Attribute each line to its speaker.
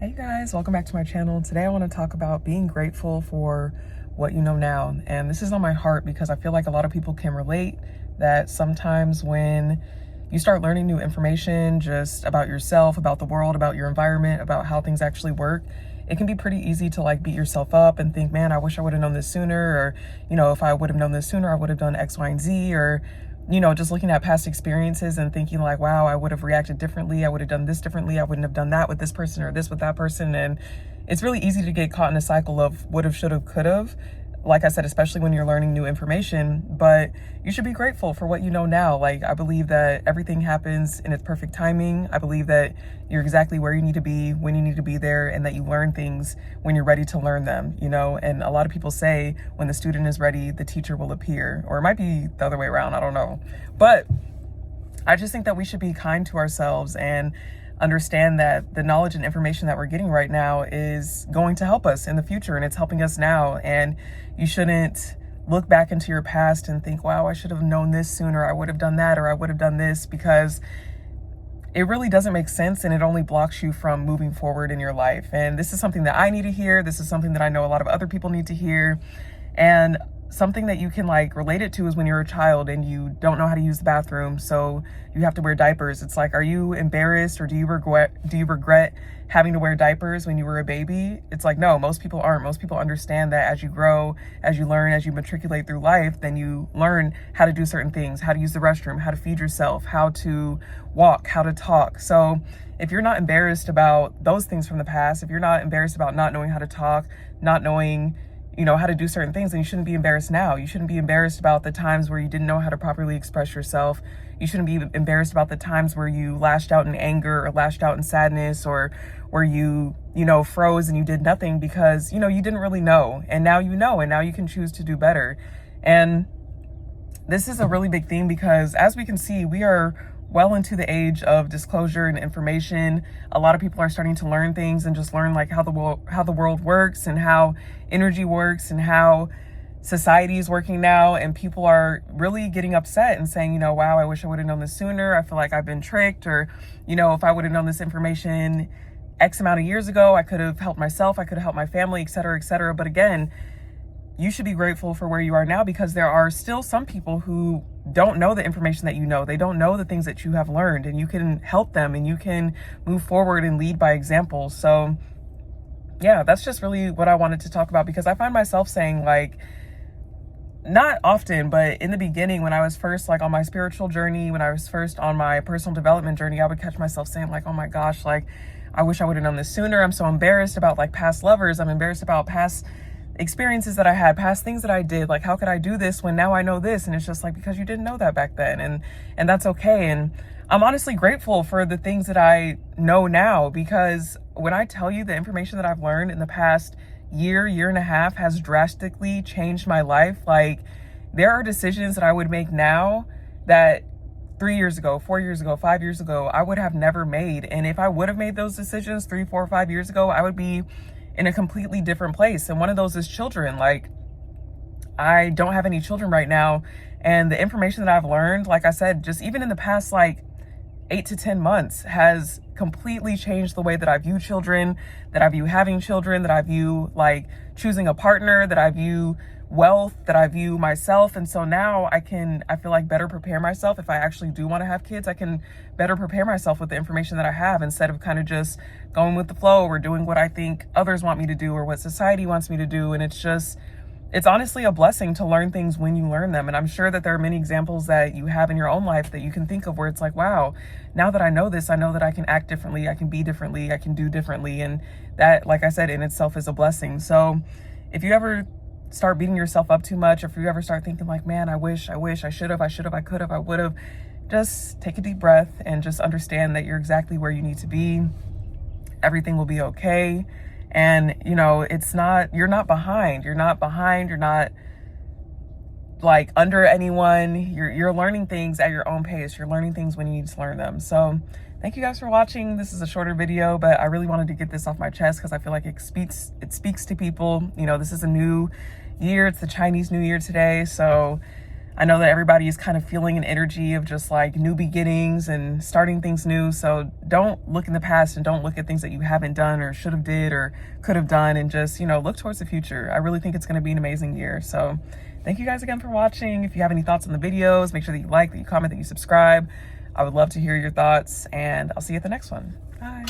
Speaker 1: Hey guys, welcome back to my channel. Today I want to talk about being grateful for what you know now. And this is on my heart because I feel like a lot of people can relate that sometimes when you start learning new information just about yourself, about the world, about your environment, about how things actually work, it can be pretty easy to like beat yourself up and think, man, I wish I would have known this sooner, or, if I would have known this sooner, I would have done X, Y, and Z, or just looking at past experiences and thinking like, wow, I would have reacted differently. I would have done this differently. I wouldn't have done that with this person or this with that person. And it's really easy to get caught in a cycle of would have, should have, could have. Like I said, especially when you're learning new information, but you should be grateful for what you know now. Like, I believe that everything happens in its perfect timing. I believe that you're exactly where you need to be, when you need to be there, and that you learn things when you're ready to learn them, And a lot of people say when the student is ready, the teacher will appear, or it might be the other way around. I don't know. But I just think that we should be kind to ourselves and understand that the knowledge and information that we're getting right now is going to help us in the future, and it's helping us now. And you shouldn't look back into your past and think, wow, I should have known this sooner. I would have done that, or I would have done this, because it really doesn't make sense, and it only blocks you from moving forward in your life. And this is something that I need to hear. This is something that I know a lot of other people need to hear. And something that you can like relate it to is when you're a child and you don't know how to use the bathroom, so you have to wear diapers. It's like, are you embarrassed, or do you regret having to wear diapers when you were a baby? It's like, no, most people aren't. Most people understand that as you grow, as you learn, as you matriculate through life, then you learn how to do certain things, how to use the restroom, how to feed yourself, how to walk, how to talk. So if you're not embarrassed about those things from the past, if you're not embarrassed about not knowing how to talk, not knowing how to do certain things, then you shouldn't be embarrassed now. You shouldn't be embarrassed about the times where you didn't know how to properly express yourself. You shouldn't be embarrassed about the times where you lashed out in anger, or lashed out in sadness, or where you froze and you did nothing because, you didn't really know. And now you know, and now you can choose to do better. And this is a really big thing because, as we can see, we are well into the age of disclosure and information. A lot of people are starting to learn things and just learn like how the world works, and how energy works, and how society is working now. And people are really getting upset and saying, wow, I wish I would have known this sooner. I feel like I've been tricked, or, if I would have known this information X amount of years ago, I could have helped myself, I could have helped my family, et cetera, et cetera. But again, you should be grateful for where you are now, because there are still some people who don't know the information that you know. They don't know the things that you have learned, and you can help them, and you can move forward and lead by example. So yeah, that's just really what I wanted to talk about, because I find myself saying, like, not often, but in the beginning, when I was first like on my spiritual journey, when I was first on my personal development journey, I would catch myself saying like, oh my gosh, like, I wish I would have known this sooner. I'm so embarrassed about like past lovers. I'm embarrassed about past experiences that I had, past things that I did. Like, how could I do this when now I know this? And it's just like, because you didn't know that back then, and that's okay. And I'm honestly grateful for the things that I know now, because when I tell you the information that I've learned in the past year and a half has drastically changed my life. Like, there are decisions that I would make now that 3 years ago, 4 years ago, 5 years ago, I would have never made. And if I would have made those decisions 3, 4, 5 years ago, I would be in a completely different place. And one of those is children. Like, I don't have any children right now. And the information that I've learned, like I said, just even in the past, like 8 to 10 months, has completely changed the way that I view children, that I view having children, that I view like choosing a partner, that I view wealth, that I view myself. And so now I feel like better prepare myself. If I actually do want to have kids, I can better prepare myself with the information that I have, instead of kind of just going with the flow, or doing what I think others want me to do, or what society wants me to do. And it's honestly a blessing to learn things when you learn them. And I'm sure that there are many examples that you have in your own life that you can think of where it's like, wow, now that I know this, I know that I can act differently, I can be differently, I can do differently. And that, like I said, in itself is a blessing. So if you ever start beating yourself up too much, or if you ever start thinking like, man, I wish, I should have, I could have, I would have, just take a deep breath and just understand that you're exactly where you need to be. Everything will be okay. And, you're not behind. You're not like under anyone. You're learning things at your own pace. You're learning things when you need to learn them. So thank you guys for watching. This is a shorter video, but I really wanted to get this off my chest because I feel like it speaks to people. This is a new year. It's the Chinese New Year today. So I know that everybody is kind of feeling an energy of just like new beginnings and starting things new. So don't look in the past and don't look at things that you haven't done or should have did or could have done, and just, you know, look towards the future. I really think it's going to be an amazing year. So thank you guys again for watching. If you have any thoughts on the videos, make sure that you like, that you comment, that you subscribe. I would love to hear your thoughts, and I'll see you at the next one. Bye.